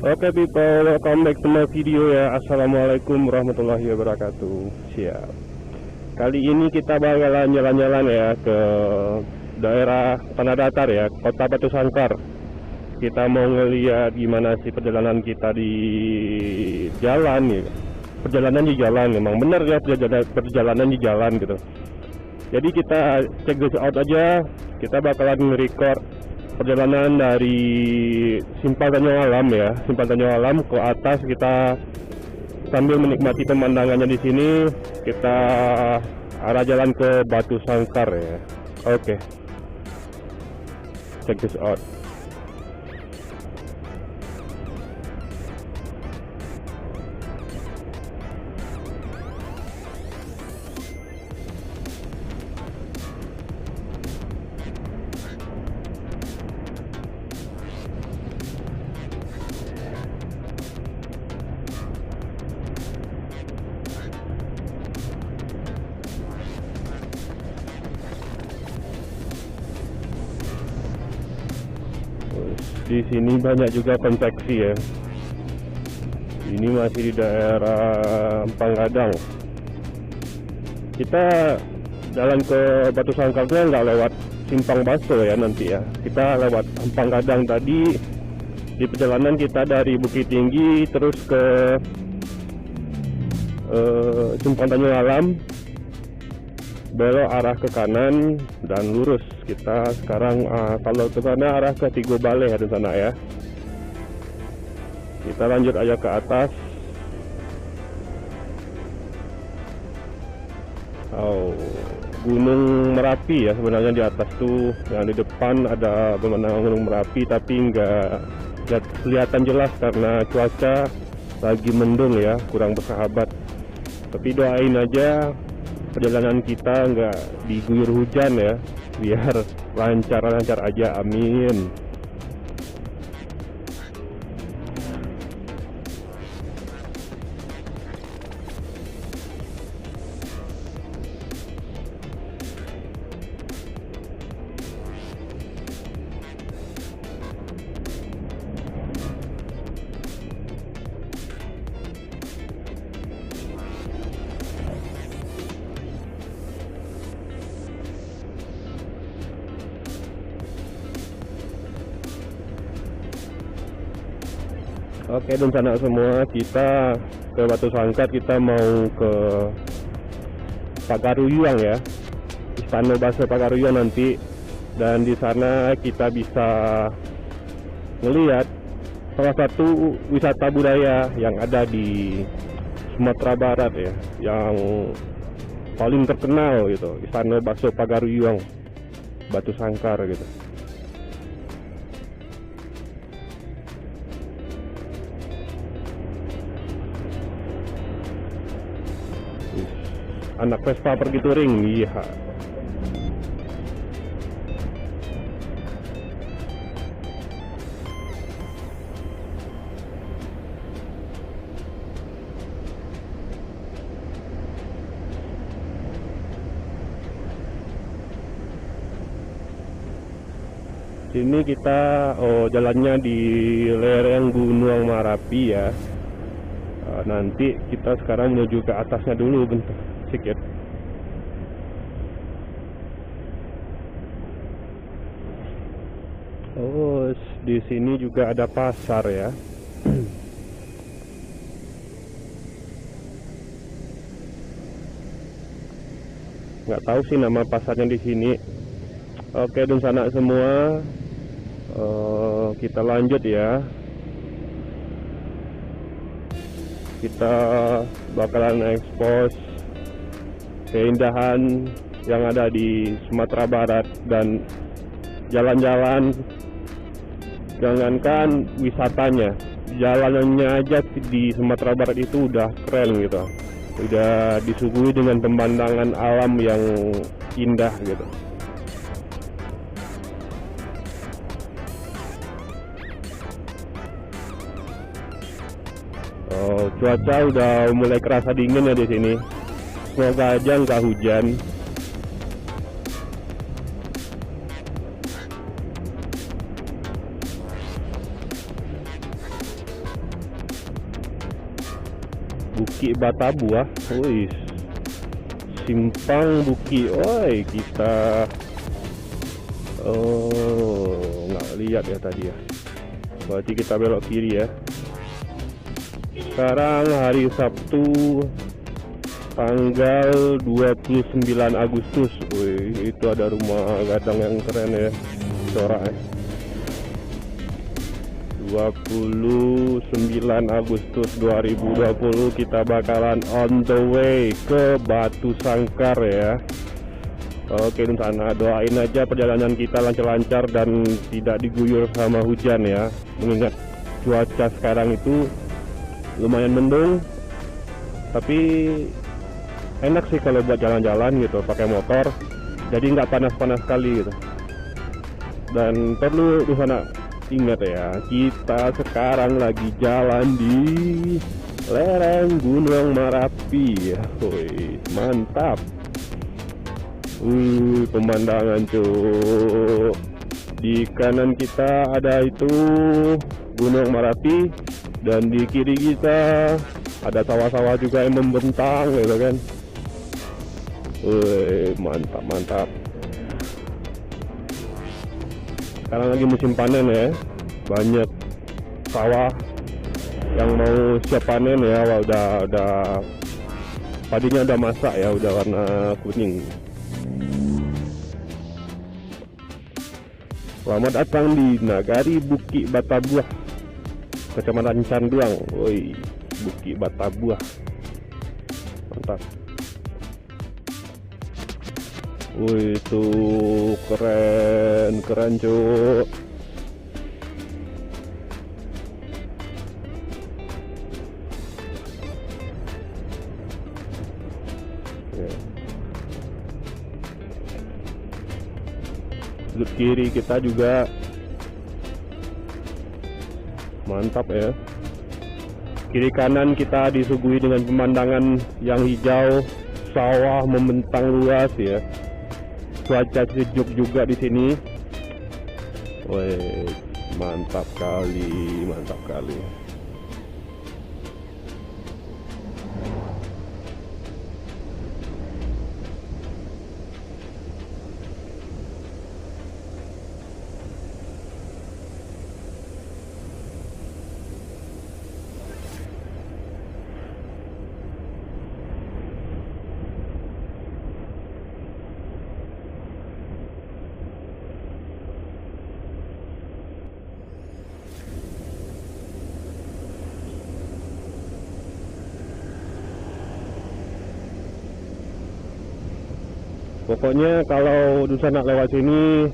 Oke people, welcome back to my video ya. Assalamualaikum warahmatullahi wabarakatuh. Siap. Kali ini kita bakalan jalan-jalan ya ke daerah Tanah Datar ya, Kota Batu Sangkar. Kita mau ngeliat gimana sih perjalanan kita di jalan ya. Perjalanan di jalan, memang bener ya, perjalanan di jalan gitu. Jadi kita check this out aja. Kita bakalan nge-record perjalanan dari Simpang Tanjung Alam ya, Simpang Tanjung Alam ke atas. Kita sambil menikmati pemandangannya di sini, kita arah jalan ke Batu Sangkar ya. Oke, check this out. Di sini banyak juga konveksi ya. Ini masih di daerah Panggadang. Kita jalan ke Batu Sangkarnya nggak lewat Simpang Baso ya nanti ya. Kita lewat Panggadang tadi. Di perjalanan kita dari Bukit Tinggi terus ke Simpang Tanjung Alam, belok arah ke kanan dan lurus. Kita sekarang kalau ke sana arah ke Tigo Balai ya di sana ya. Kita lanjut aja ke atas. Gunung Merapi ya sebenarnya di atas tuh. Yang di depan ada pemandangan Gunung Merapi tapi nggak kelihatan jelas karena cuaca lagi mendung ya, kurang bersahabat. Tapi doain aja perjalanan kita nggak diguyur hujan ya, biar lancar-lancar aja, amin. Oke, dan sana semua kita ke Batu Sangkar, kita mau ke Pagaruyung ya, Istana Bahasa Pagaruyung nanti. Dan di sana kita bisa melihat salah satu wisata budaya yang ada di Sumatera Barat ya, yang paling terkenal gitu, Istana Bahasa Pagaruyung, Batu Sangkar gitu. Anak Vespa pergi touring, iya. Sini kita jalannya di lereng Gunung Merapi ya. Nanti kita sekarang menuju ke atasnya dulu bentar sedikit. Di sini juga ada pasar ya. Nggak tahu sih nama pasarnya di sini. Oke, dan sana semua kita lanjut ya. Kita bakalan expose keindahan yang ada di Sumatera Barat dan jalan-jalan. Jangankan wisatanya, jalanannya aja di Sumatera Barat itu udah keren gitu. Udah disuguhi dengan pemandangan alam yang indah gitu. Cuaca udah mulai kerasa dingin ya di sini. Semoga aja nggak hujan. Bukit Batabuah. Wih, simpang Bukit. Oi, kita nggak lihat ya tadi ya. Berarti kita belok kiri ya. Sekarang hari Sabtu tanggal 29 Agustus. Wih, itu ada rumah gadang yang keren ya, corak ya. 29 Agustus 2020 kita bakalan on the way ke Batu Sangkar ya. Oke, di sana doain aja perjalanan kita lancar-lancar dan tidak diguyur sama hujan ya. Mengingat cuaca sekarang itu lumayan mendung, tapi enak sih kalau buat jalan-jalan gitu pakai motor, jadi nggak panas-panas sekali gitu. Dan perlu di sana ingat ya, kita sekarang lagi jalan di lereng Gunung Merapi. Woi, mantap. Pemandangan cuk. Di kanan kita ada itu Gunung Merapi, dan di kiri kita ada sawah-sawah juga yang membentang gitu kan. Woi, mantap mantap. Sekarang lagi musim panen ya, banyak sawah yang mau siap panen ya. Wah, udah padinya udah masak ya, udah warna kuning. Selamat datang di Nagari Bukit Batabuah, Kecamatan Canduang. Woi, Bukit Batabuah, mantap. Wih, itu keren cuk. Ya. Sudut kiri kita juga mantap ya. Kiri kanan kita disuguhi dengan pemandangan yang hijau, sawah membentang luas ya. Cuaca sejuk juga di sini. Wih, mantap kali, mantap kali. Pokoknya kalau Dusa nak lewat sini,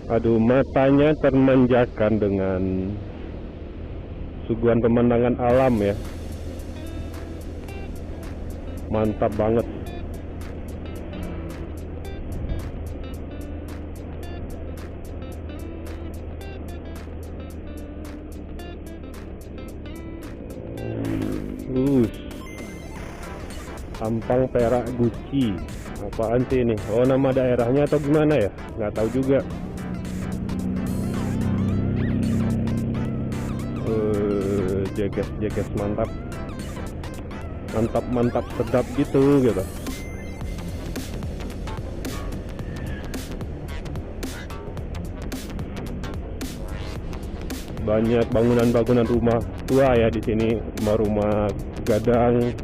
aduh, matanya termanjakan dengan suguhan pemandangan alam ya. Mantap banget. Ampang Perak Guci. Apaan sih ini? Oh, nama daerahnya atau gimana ya? Nggak tahu juga. Jeges mantap. Mantap sedap gitu. Banyak bangunan rumah tua ya di sini, rumah gadang.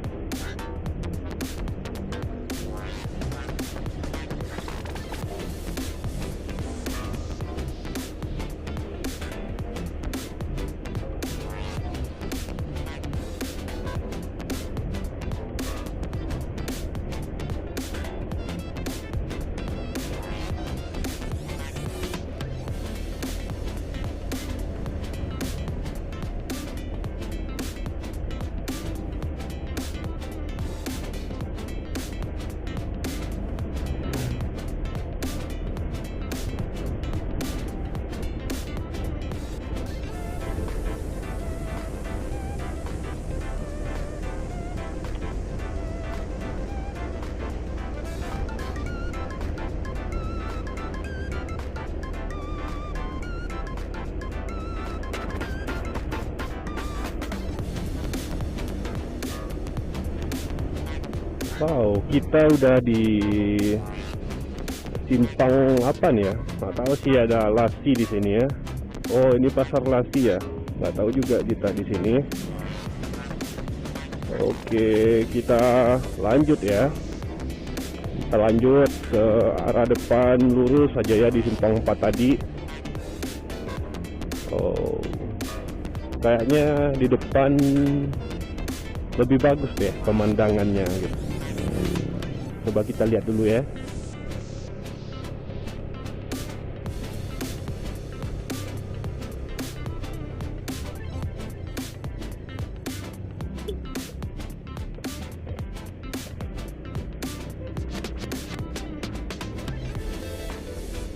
Wow, kita udah di simpang apa nih ya? Nggak tahu sih, ada Lasti di sini ya. Oh, ini pasar Lasti ya? Nggak tahu juga kita di sini. Oke, kita lanjut ya. Kita lanjut ke arah depan lurus saja ya, di simpang 4 tadi. Oh, kayaknya di depan lebih bagus deh pemandangannya gitu. Coba kita lihat dulu ya.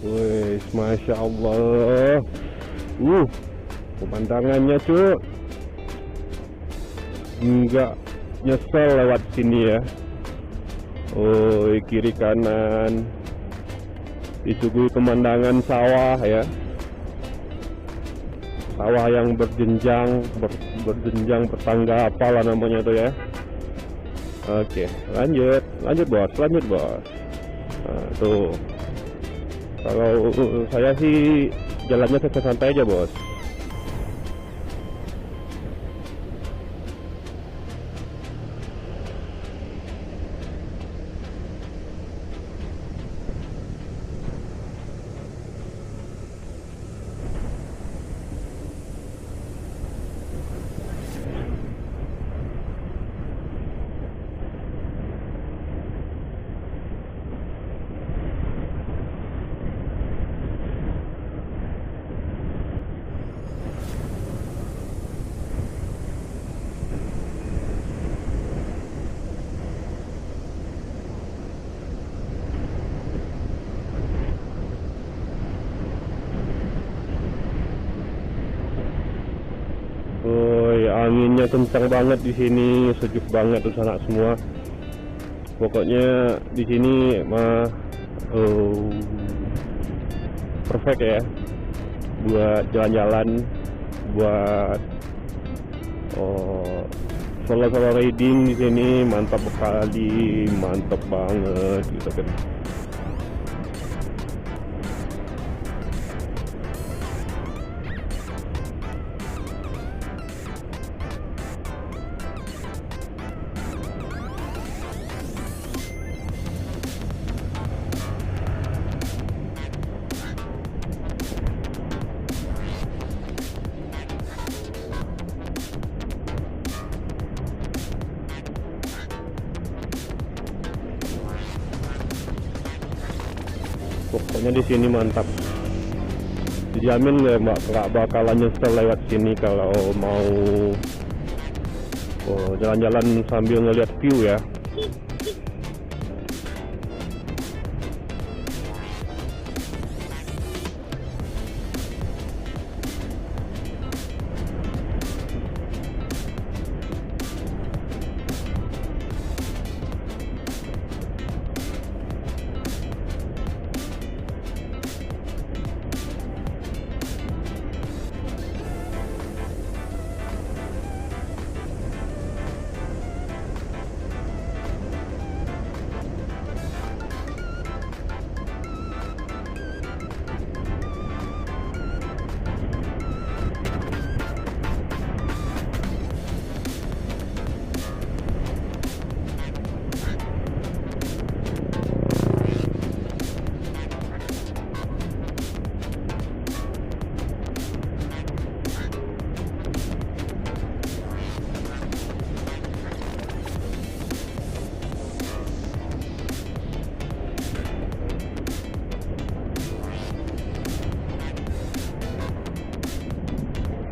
Wih, Masya Allah. Pemandangannya cuy, nggak nyesel lewat sini ya. Oh, kiri kanan disuguhi pemandangan sawah ya. Sawah yang berjenjang, berjenjang bertangga, apalah namanya tuh ya. Oke, lanjut bos. Nah, tuh. Kalau saya sih jalannya santai aja bos. Anginnya kencang banget di sini, sejuk banget tuh sana semua. Pokoknya di sini mah perfect ya buat jalan-jalan, buat solo riding di sini. Mantap sekali, mantap banget gitu kan. Pokoknya di sini mantap, dijamin nggak bakalan nyesel lewat sini kalau mau jalan-jalan sambil ngeliat view ya.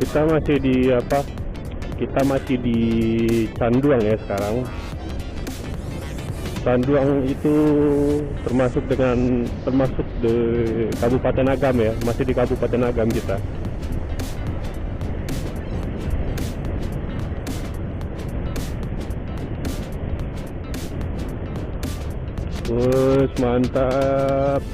Kita masih di apa? Kita masih di Canduang ya sekarang. Canduang itu termasuk di Kabupaten Agam ya, masih di Kabupaten Agam kita. Mantap.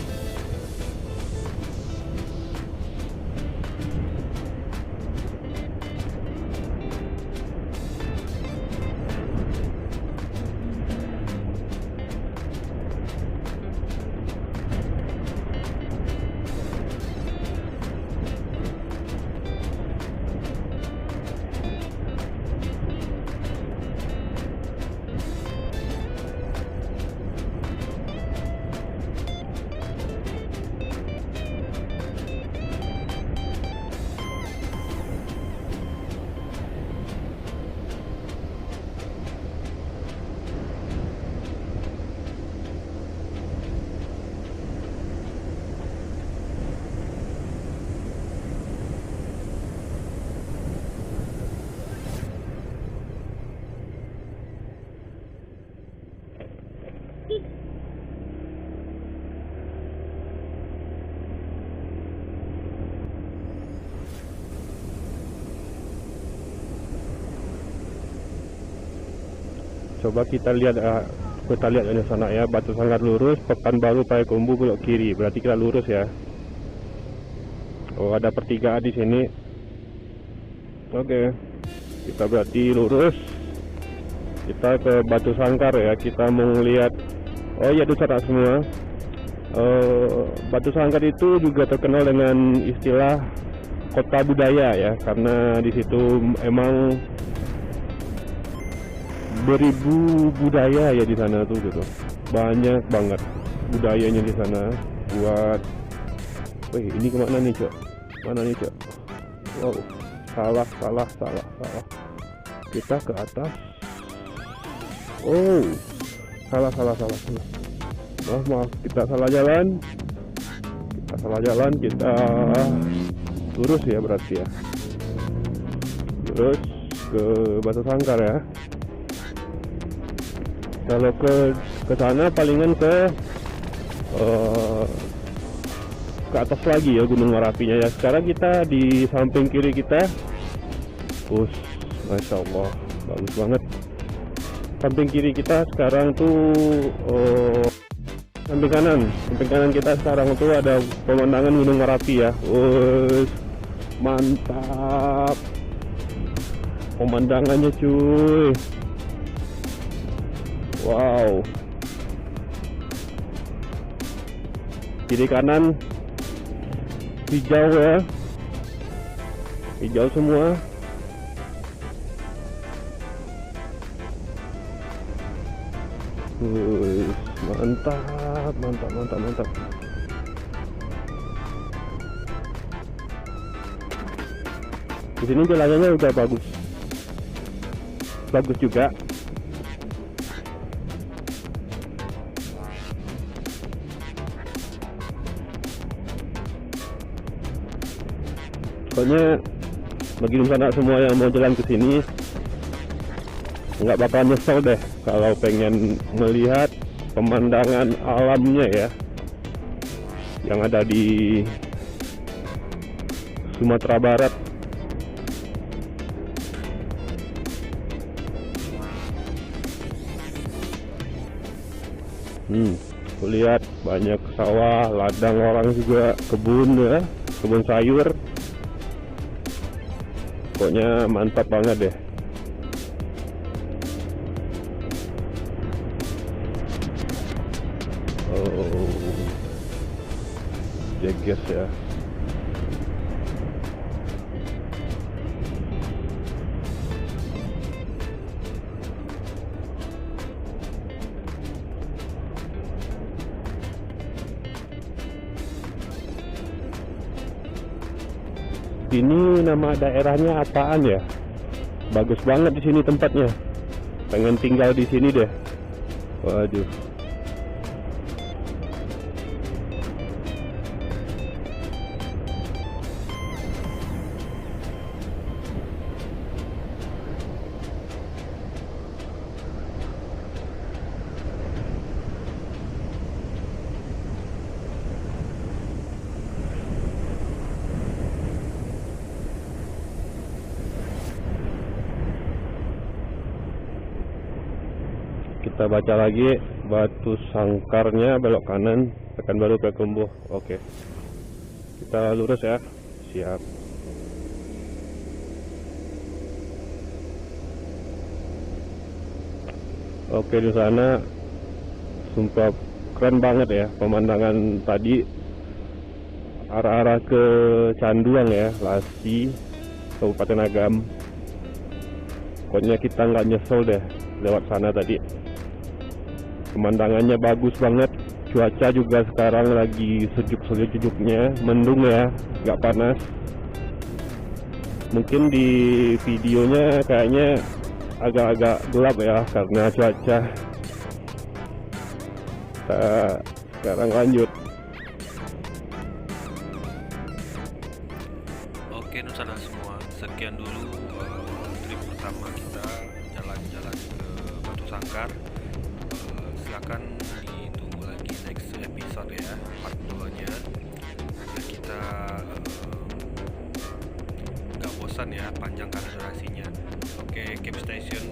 Coba kita lihat di sana ya, Batu Sangkar lurus, Pekanbaru Payakumbuh belok kiri. Berarti kita lurus ya. Oh, ada pertigaan di sini. Oke. Kita berarti lurus. Kita ke Batu Sangkar ya. Kita mau lihat. Oh iya, itu sana semua. Batu Sangkar itu juga terkenal dengan istilah kota budaya ya, karena di situ emang beribu budaya ya di sana tuh gitu. Banyak banget budayanya di sana buat. Wih, ini kemana nih, Cok? Mana nih, Cok? Wow, salah. Kita ke atas. Oh, salah. Maaf, kita salah jalan. Kita lurus ya berarti ya. Lurus ke Batu Sangkar ya. Kalau ke sana palingan ke atas lagi ya Gunung Merapinya ya. Sekarang kita di samping kiri kita. Masya Allah, bagus banget. Samping kiri kita sekarang tuh samping kanan kita sekarang tuh ada pemandangan Gunung Merapi ya. Mantap pemandangannya cuy. Wow, kiri kanan hijau ya, hijau semua. Mantap. Di sini jalanannya udah bagus juga. Pokoknya bagi sana semua yang mau jalan ke sini nggak bakal nyesel deh kalau pengen melihat pemandangan alamnya ya yang ada di Sumatera Barat. Lihat banyak sawah, ladang orang juga, kebun ya, kebun sayur. Pokoknya mantap banget deh. Jeges ya. Ini nama daerahnya apaan ya? Bagus banget di sini tempatnya. Pengen tinggal di sini deh. Waduh. Kita baca lagi, Batu Sangkarnya belok kanan, Pekanbaru Payakumbuh. Oke. Kita lurus ya. Siap. Oke, di sana sumpah keren banget ya pemandangan tadi, arah-arah ke Canduang ya, Lasi, Kabupaten Agam. Pokoknya kita nggak nyesel deh lewat sana tadi. Pemandangannya bagus banget. Cuaca juga sekarang lagi sejuk-sejuknya, mendung ya, nggak panas. Mungkin di videonya kayaknya agak-agak gelap ya karena cuaca. Kita sekarang lanjut. Oke Nusana semua, sekian dulu trip pertama kita jalan-jalan ke Batu Sangkar. Silakan ditunggu lagi next episode ya, part 2-nya, biar kita nggak bosan ya, panjangkan durasinya. Oke, keep stay tune.